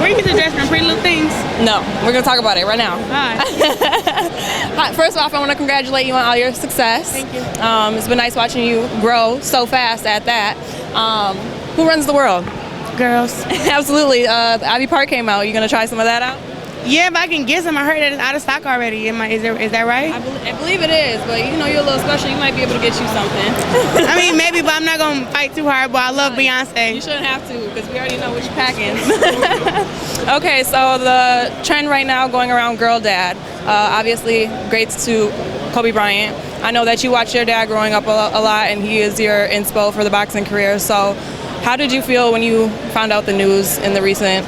Where you get the dress from? Pretty Little Things? No, we're gonna talk about it right now. Hi. First off, I want to congratulate you on all your success. Thank you. It's been nice watching you grow so fast at that. Who runs the world? Girls. Absolutely. Ivy Park came out. You gonna try some of that out? Yeah, if I can get some. I heard that it's out of stock already. Is that right? I believe it is, but you know you're a little special. You might be able to get you something. I mean, maybe, but I'm not going to fight too hard, but I love Beyonce. You shouldn't have to, because we already know what you're packing. Okay, so the trend right now going around girl dad, obviously greats to Kobe Bryant. I know that you watched your dad growing up a lot, and he is your inspo for the boxing career. So how did you feel when you found out the news in the recent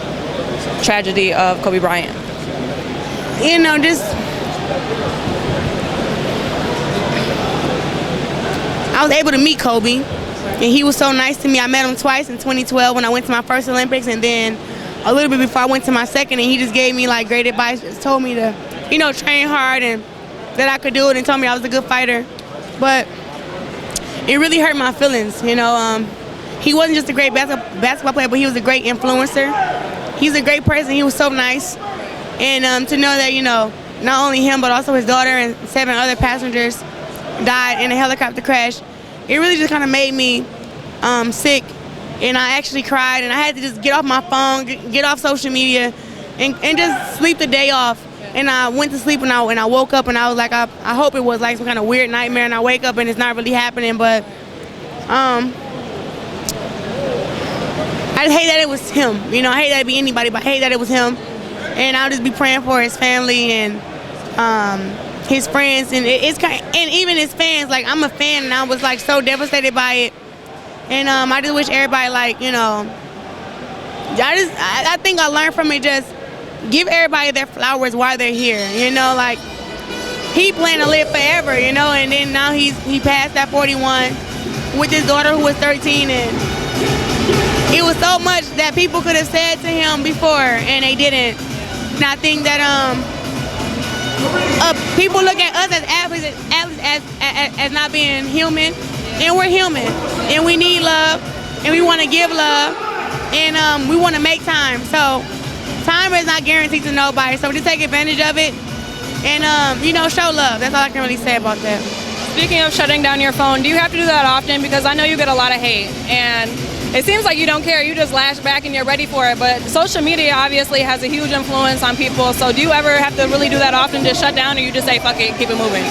tragedy of Kobe Bryant? You know, just I was able to meet Kobe, and he was so nice to me. I met him twice in 2012 when I went to my first Olympics, and then a little bit before I went to my second, and he just gave me like great advice, just told me to, you know, train hard and that I could do it, and told me I was a good fighter. But it really hurt my feelings, you know. He wasn't just a great basketball player, but he was a great influencer. He's a great person. He was so nice. And to know that, you know, not only him, but also his daughter and 7 other passengers died in a helicopter crash, it really just kind of made me sick. And I actually cried, and I had to just get off my phone, get off social media, and just sleep the day off. And I went to sleep, and I woke up, and I was like, I hope it was like some kind of weird nightmare, and I wake up, and it's not really happening. But I just hate that it was him. You know, I hate that it'd be anybody, but I hate that it was him. And I'll just be praying for his family and his friends, and it's kind of, and even his fans. Like, I'm a fan, and I was like so devastated by it. And I just wish everybody, like, you know, I think I learned from it, just give everybody their flowers while they're here. You know, like, he planned to live forever, you know, and then now he passed at 41 with his daughter who was 13, and it was so much that people could have said to him before, and they didn't. And I think that people look at us as athletes as not being human, and we're human, and we need love, and we want to give love, and we want to make time. So time is not guaranteed to nobody, so just take advantage of it, and you know, show love. That's all I can really say about that. Speaking of shutting down your phone, do you have to do that often? Because I know you get a lot of hate, and it seems like you don't care, you just lash back and you're ready for it, but social media obviously has a huge influence on people, so do you ever have to really do that often, just shut down, or you just say, fuck it, keep it moving?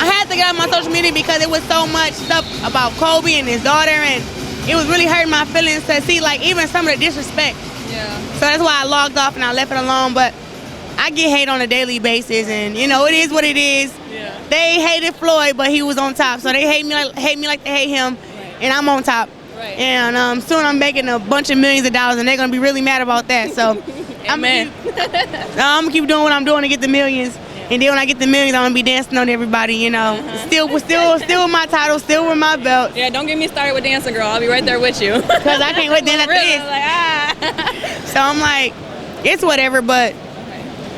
I had to get off my social media because it was so much stuff about Kobe and his daughter, and it was really hurting my feelings to see, like, even some of the disrespect. Yeah. So that's why I logged off and I left it alone, but I get hate on a daily basis, and, you know, it is what it is. Yeah. They hated Floyd, but he was on top, so they hate me like they hate him, right. And I'm on top. Right. And soon I'm making a bunch of millions of dollars, and they're gonna be really mad about that. So I'm gonna keep doing what I'm doing to get the millions, and then when I get the millions, I'm gonna be dancing on everybody. You know, still with my title, still with my belt. Yeah, don't get me started with dancing, girl. I'll be right there with you. Because I can't wait to dance after this. Like, So I'm like, it's whatever. But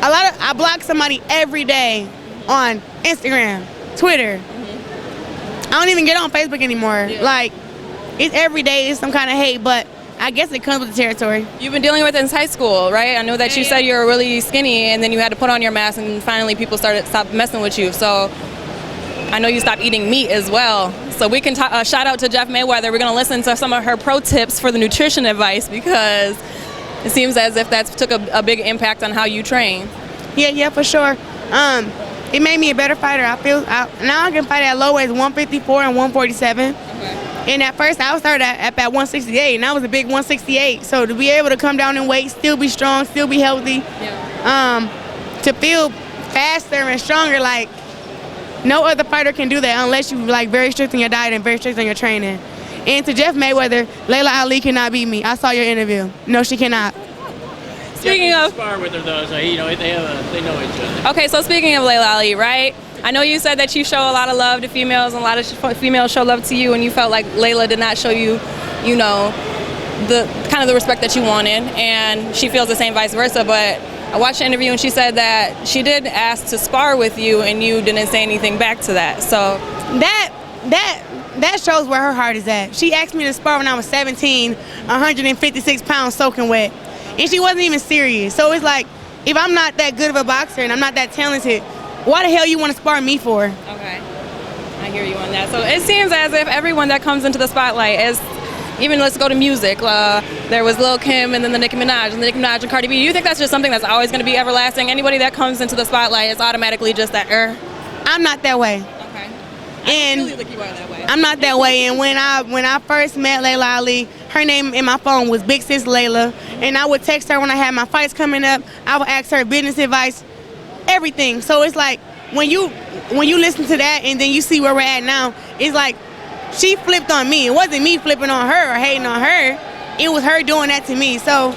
I block somebody every day on Instagram, Twitter. I don't even get on Facebook anymore. Yeah. Like, it's every day is some kind of hate, but I guess it comes with the territory. You've been dealing with it since high school, right? I know that you said you were really skinny, and then you had to put on your mask, and finally people stopped messing with you. So I know you stopped eating meat as well. So we can shout out to Jeff Mayweather. We're going to listen to some of her pro tips for the nutrition advice, because it seems as if that took a big impact on how you train. Yeah, for sure. It made me a better fighter. Now I can fight at low weights, 154 and 147. Okay. And at first, I started at 168, and I was a big 168. So to be able to come down in weight, still be strong, still be healthy, to feel faster and stronger, like no other fighter can do that unless you like very strict on your diet and very strict on your training. And to Jeff Mayweather, Laila Ali cannot beat me. I saw your interview. No, she cannot. Speaking of, spar with her though, so you know they know each other. Okay, so speaking of Laila Ali, right? I know you said that you show a lot of love to females, and a lot of females show love to you, and you felt like Laila did not show you, you know, the kind of the respect that you wanted, and she feels the same vice versa. But I watched the interview, and she said that she did ask to spar with you, and you didn't say anything back to that. So that shows where her heart is at. She asked me to spar when I was 17, 156 pounds soaking wet. And she wasn't even serious. So it's like, if I'm not that good of a boxer and I'm not that talented, why the hell you want to spar me for? Okay. I hear you on that. So it seems as if everyone that comes into the spotlight is, even let's go to music, there was Lil' Kim and then the Nicki Minaj and Cardi B. Do you think that's just something that's always going to be everlasting? Anybody that comes into the spotlight is automatically just that I'm not that way. Okay. And I really think you are that way. I'm not that way. And when I first met Laila Ali, her name in my phone was Big Sis Layla. And I would text her when I had my fights coming up. I would ask her business advice, everything. So it's like, when you listen to that and then you see where we're at now, it's like, she flipped on me. It wasn't me flipping on her or hating on her. It was her doing that to me. So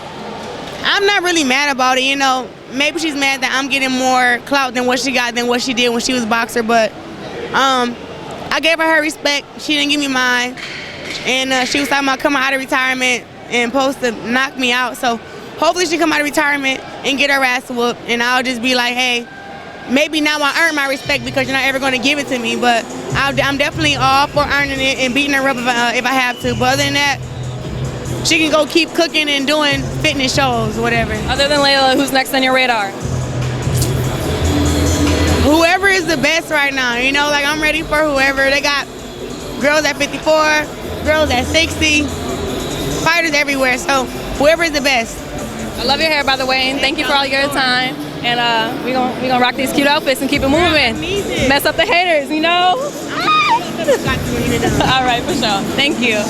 I'm not really mad about it, you know. Maybe she's mad that I'm getting more clout than what she got, than what she did when she was a boxer. But I gave her respect. She didn't give me mine. And she was talking about coming out of retirement and supposed to knock me out. So hopefully she come out of retirement and get her ass whooped. And I'll just be like, hey, maybe now I earn my respect because you're not ever going to give it to me. But I'm definitely all for earning it and beating her up if I have to. But other than that, she can go keep cooking and doing fitness shows, whatever. Other than Laila, who's next on your radar? Whoever is the best right now. You know, like, I'm ready for whoever. They got girls at 54, girls at 60, fighters everywhere. So whoever is the best. I love your hair, by the way, and thank you for all your time. And we gonna rock these cute outfits and keep it moving. Mess up the haters, you know? All right, for sure. Thank you.